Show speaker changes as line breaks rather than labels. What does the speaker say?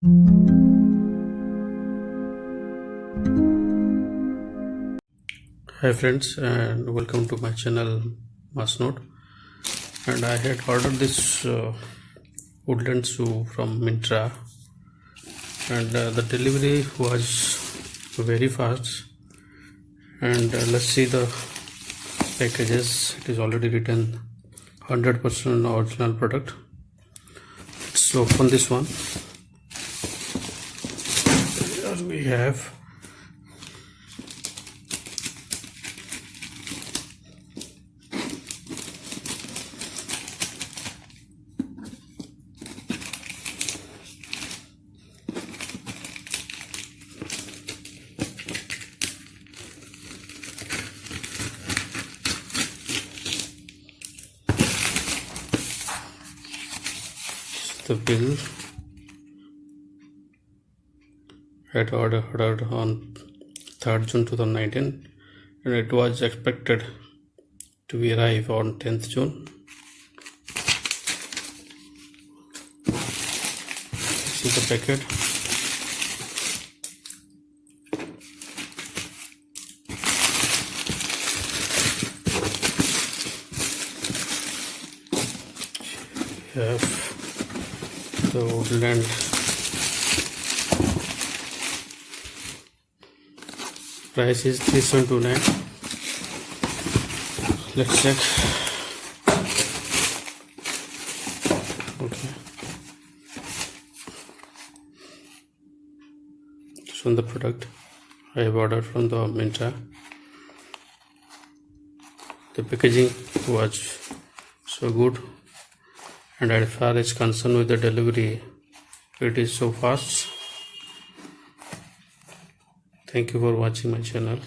Hi friends, and welcome to my channel Masnode. And I had ordered this Woodland shoe from Mintra, and the delivery was very fast. And let's see the packages. It is already written 100% original product. Let's open this one. Here we have the bill. Had ordered on 3rd June 2019, and it was expected to be arrive on 10th June. See the packet. We have the Woodland price is 3729. Let's check. Okay, so the product I have ordered from the Mintra. The packaging was so good, and as far as concerned with the delivery, it is so fast. Thank you for watching my channel.